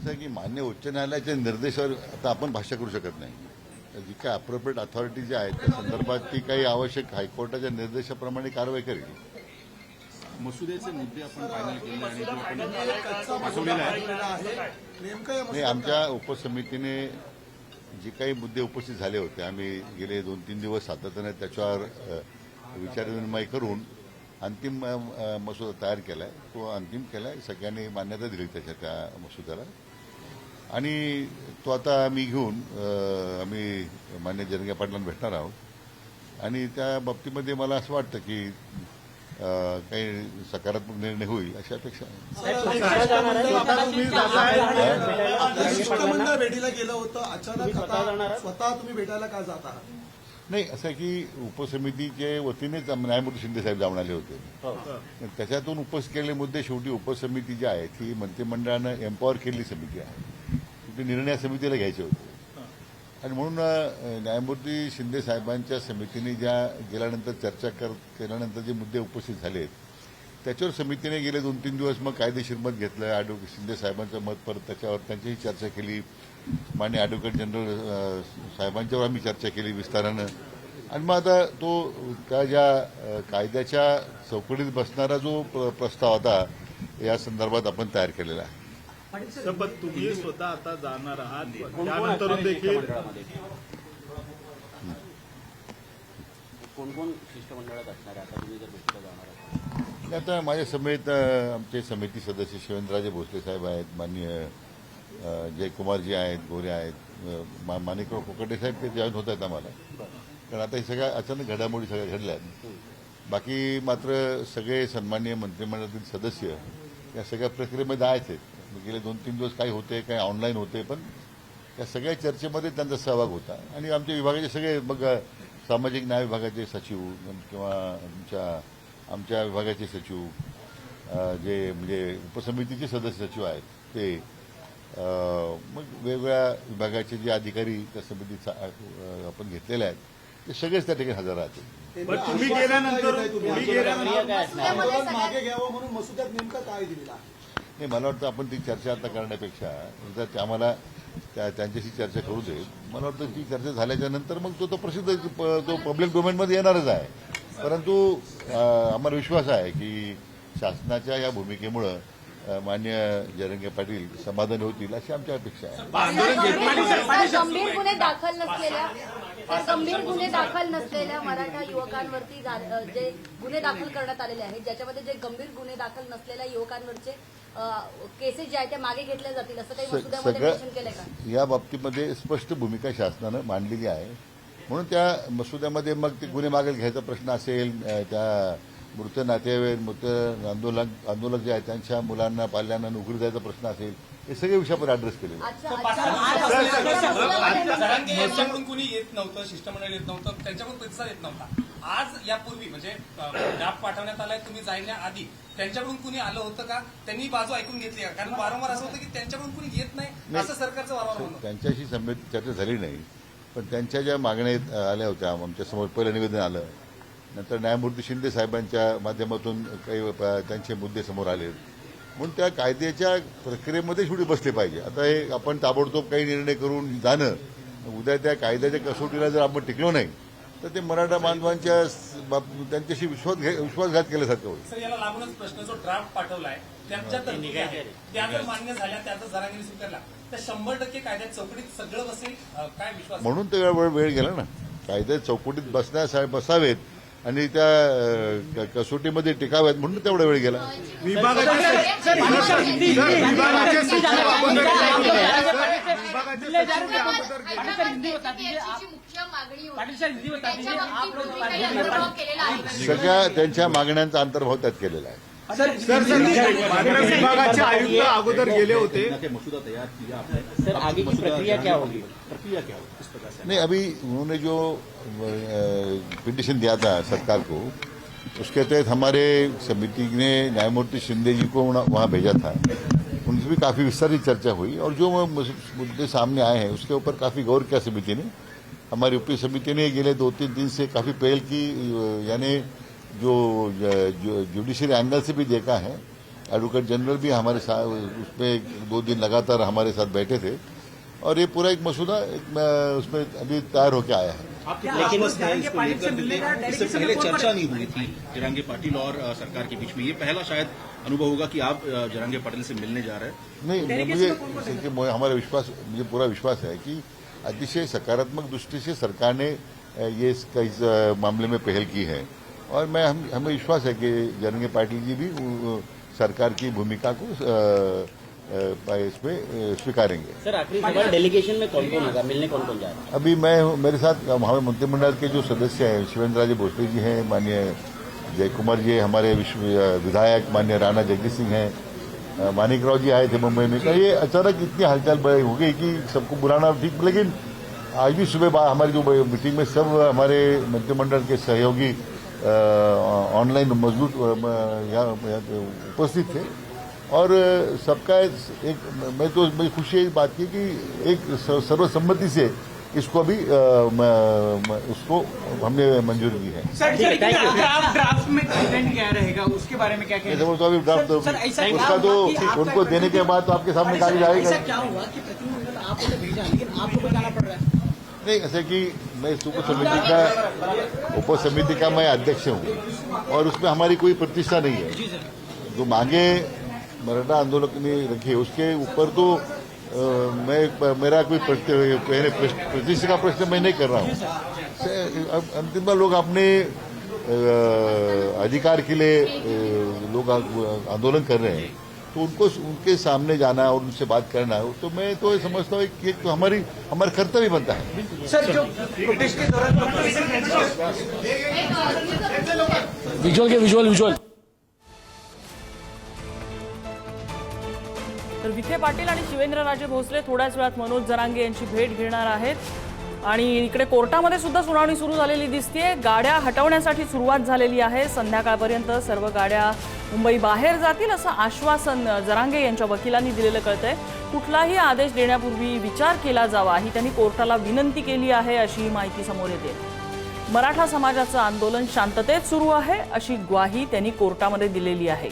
कसं आहे की मान्य उच्च न्यायालयाच्या निर्देशावर आता आपण भाष्य करू शकत नाही. तर जी काय अप्रोप्रिएट अथॉरिटी जी आहे त्या संदर्भात ती काही आवश्यक हायकोर्टाच्या निर्देशाप्रमाणे कारवाई करेल. मसुद्याचे मुद्दे आपण फायनल केले आणि जो आपण पाठवलेला आहे नाही, आमच्या उपसमितीने जे काही मुद्दे उपस्थित झाले होते आम्ही गेले 2-3 दिवस सातत्याने त्याच्यावर विचारविनिमय करून अंतिम मसुदा तयार केला आहे. तो अंतिम केला आहे, सगळ्यांनी मान्यता दिली त्या मसुद्याला आणि तो आता आम्ही घेऊन आम्ही मान्य जरंगे पाटलांना भेटणार आहोत आणि त्या बाबतीमध्ये मला असं वाटतं की काही सकारात्मक निर्णय होईल अशी अपेक्षा आहे. शिष्टमंडळ भेटीला गेलं होतं, अचानक स्वतः तुम्ही भेटायला का जात आहात? नाही, असं की उपसमितीच्या वतीनेच न्यायमूर्ती शिंदे साहेब जाऊन आले होते. त्याच्यातून उपस्थित केलेले मुद्दे शेवटी उपसमिती जी आहे ती मंत्रिमंडळानं एम्पॉवर केलेली समिती आहे. शेवटी निर्णय समितीला घ्यायचे होते आणि म्हणून न्यायमूर्ती शिंदे साहेबांच्या समितीने ज्या गेल्यानंतर चर्चा केल्यानंतर जे मुद्दे उपस्थित झाले त्याच्यावर समितीने गेले 2-3 दिवस मग कायदेशीर मत घेतलं. ॲडव्होकेट शिंदे साहेबांचं मत परत त्याच्यावर त्यांचीही चर्चा केली. माननीय ॲडव्होकेट जनरल साहेबांच्यावर आम्ही चर्चा केली विस्तारानं आणि मग आता तो त्या ज्या कायद्याच्या चौकटीत बसणारा जो प्रस्ताव होता या संदर्भात आपण तयार केलेला आहे. पण तुम्ही स्वतः आता जाणार आहात त्यानंतर देखील कोण कोण शिष्टमंडळात असणार आहे आता तुम्ही जर भेटीला जाणार आहात? आता माझ्या समेत आमचे समिती सदस्य शिवेंद्रराजे भोसले साहेब आहेत, माननीय जयकुमारजी आहेत, गोरे आहेत, माणिकराव कोकटे साहेब ते जॉईन होत आहेत आम्हाला. कारण आता हे सगळ्या अचानक घडामोडी सगळ्या घडल्या आहेत. बाकी मात्र सगळे सन्माननीय मंत्रिमंडळातील सदस्य या सगळ्या प्रक्रियेमध्ये आहेत. गेले 2-3 दिवस काही होते, काही ऑनलाईन होते, पण या सगळ्या चर्चेमध्ये त्यांचा सहभाग होता आणि आमच्या विभागाचे सगळे मग सामाजिक न्याय विभागाचे सचिव किंवा आमच्या विभागाचे सचिव जे म्हणजे उपसमितीचे सदस्य सचिव आहेत ते मग वेगवेगळ्या विभागाचे जे अधिकारी त्या समितीचा आपण घेतलेले आहेत ते सगळेच त्या ठिकाणी हजर राहतील. तुम्ही गेल्यानंतर मागे घ्यावं म्हणून मसुद्यात नेमकं काय दिलेलं आहे? नाही, मला वाटतं आपण ती चर्चा आता करण्यापेक्षा जर ते आम्हाला त्यांच्याशी चर्चा करू दे. मला वाटतं ती चर्चा झाल्याच्या नंतर मग तो प्रसिद्ध तो पब्लिक डोमेनमध्ये येणारच आहे. परंतु आम्हाला विश्वास आहे की शासनाच्या या भूमिकेमुळं मान्य जरंगे पाटील समाधानी होतील अशी आमची अपेक्षा आहे. गंभीर गुन्हे दाखल नसलेल्या मराठा युवकांवरती जे गुन्हे दाखल करण्यात आलेले आहेत, ज्याच्यामध्ये जे गंभीर गुन्हे दाखल नसलेल्या युवकांवरचे केसेस जे आहेत त्या मागे घेतल्या जातील असं काही मसुद्यामध्ये मेन्शन केलंय का? या बाबतीमध्ये स्पष्ट भूमिका शासनानं मांडलेली आहे. म्हणून त्या मसुद्यामध्ये मग ते गुन्हे मागे घ्यायचा प्रश्न असेल, त्या मृत नातेवाईक मृत आंदोलक जे आहेत त्यांच्या मुलांना पाल्यांना नोकरी द्यायचा प्रश्न असेल, हे सगळे विषयावर ॲड्रेस केले. त्यांच्याकडून कुणी येत नव्हतं, शिष्टमंडळ येत नव्हतं, त्यांच्याकडून प्रतिसाद येत नव्हता. आज यापूर्वी म्हणजे ड्राफ्ट पाठवण्यात आलाय, तुम्ही जाण्याआधी त्यांच्याकडून कुणी आलं होतं का? त्यांनी बाजू ऐकून घेतली का? कारण वारंवार असं होतं की त्यांच्याकडून कुणी येत नाही असं सरकारचं वारंवार म्हणणं. त्यांच्याशी चर्चा झाली नाही, पण त्यांच्या ज्या मागण्या आल्या होत्या आमच्यासमोर पहिलं निवेदन आलं, नंतर न्यायमूर्ती शिंदे साहेबांच्या माध्यमातून काही त्यांचे मुद्दे समोर आले. म्हणून त्या कायद्याच्या प्रक्रियेमध्ये शेवटी बसले पाहिजे. आता हे आपण ताबडतोब काही निर्णय करून जाणं, उद्या त्या कायद्याच्या कसोटीला जर आपण टिकलो नाही तर ते मराठा बांधवांच्या त्यांच्याशी विश्वासघात केल्यासारखं होईल. सर, याला लागूनच प्रश्न जो ड्राफ्ट पाठवलाय त्याच्या त्या जर मान्य झाल्या, त्याचा जरांगीने स्वीकारला तर 100% कायद्यात चौकटीत सगळं बसेल काय विश्वास? म्हणून तर वेळ गेला ना. कायद्यात चौकटीत बसावेत आणि त्या कसोटीमध्ये टिकाव्यात म्हणून तेवढा वेळ गेला. सगळ्या त्यांच्या मागण्यांचा अंतर्भाव त्यात केलेला आहे. विभागाचे आयुक्त अगोदर गेले होते. मसुदा तैयार किया आपने सर, आगे की प्रक्रिया क्या होगी? प्रक्रिया क्या होगी इस प्रकार से? नहीं, अभी उन्होंने जो पिटीशन दिया था सरकार को, उसके तहत हमारे समिति ने न्यायमूर्ति शिंदे जी को वहाँ भेजा था. उनसे भी काफ़ी विस्तारित चर्चा हुई और जो मुद्दे सामने आए हैं उसके ऊपर काफ़ी गौर किया समिति ने. हमारी उपरी समिति ने गेले 2-3 दिन से काफ़ी पहल की, यानी जो जुडिशरी एंगल से भी देखा है एडवोकेट जनरल भी हमारे साथ उसमें 2 दिन लगातार हमारे साथ बैठे थे और ये पूरा एक मसूदा उसमें अभी तैयार होकर आया है। लेकिन इससे पहले चर्चा नहीं हुई थी जरांगे पाटिल और सरकार के बीच में। ये पहला शायद अनुभव होगा कि आप जरांगे पाटिल से मिलने जा रहे हैं। नहीं, मुझे पूरा विश्वास है कि अतिशय सकारात्मक दृष्टि से सरकार ने ये इस मामले में पहल की है और हमें विश्वास है कि जरांगे पाटिल जी भी सरकार की भूमिका को इसमें स्वीकारेंगे। सर आखिरी सवाल, डेलीगेशन में कौन कौन होगा, मिलने कौन कौन जा रहा है? अभी मेरे साथ हमारे मंत्रिमंडल के जो सदस्य हैं, शिवेंद्र राजे भोसले जी हैं, माननीय जय कुमार जी, हमारे विधायक माननीय राणा जगदीश सिंह हैं, मानिकराव जी आए थे मुंबई में। ये अचानक इतनी हलचल हो गई कि सबको बुलाना ठीक, लेकिन आज भी सुबह हमारी जो मीटिंग में सब हमारे मंत्रिमंडल के सहयोगी ऑनलाइन मौजूद उपस्थित थे और सबका मैं खुशी इस बात की कि एक सर्वसम्मति से इसको अभी उसको हमने मंजूरी दी है। ड्राफ्ट में कंटेंट क्या रहेगा उसके बारे में क्या कहेंगे? तो अभी ड्राफ्ट उसका तो उनको देने के बाद तो आपके सामने कहा जाएगा। क्या हुआ कि प्रतिनिधिमंडल आपको तो भेजा लेकिन आपको तो जाना पड़ रहा है? नहीं, ऐसे कि मैं इस उपसमिति का मैं अध्यक्ष हूँ और उसमें हमारी कोई प्रतिष्ठा नहीं है। जो मांगे मराठा आंदोलन ने रखी है उसके ऊपर तो मेरा कोई प्रतिष्ठा का प्रश्न मैं नहीं कर रहा हूँ। अंतिम में लोग अपने अधिकार के लिए लोग आंदोलन कर रहे हैं तो उनके सामने जाना और उनसे बात करना तो मैं तो ये समझता हूँ कि तो हमारा कर्तव्य बनता है। सर जो प्रोटेस्ट के दौरान विज्युअल तर विखे पाटील आणि शिवेंद्रराजे भोसले थोड्याच वेळात मनोज जरांगे यांची भेट घेणार आहेत आणि इकडे कोर्टामध्ये सुद्धा सुनावणी सुरू झालेली दिसतेय। गाड्या हटवण्यासाठी सुरुवात झालेली आहे। संध्याकाळपर्यंत सर्व गाड्या मुंबई बाहेर जातील असं आश्वासन जरांगे यांच्या वकिलांनी दिलेलं कळतंय। कुठलाही आदेश देण्यापूर्वी विचार केला जावा ही त्यांनी कोर्टाला विनंती केली आहे अशी माहिती समोर येते। मराठा समाजाचं आंदोलन शांततेत सुरू आहे अशी ग्वाही त्यांनी कोर्टामध्ये दिलेली आहे।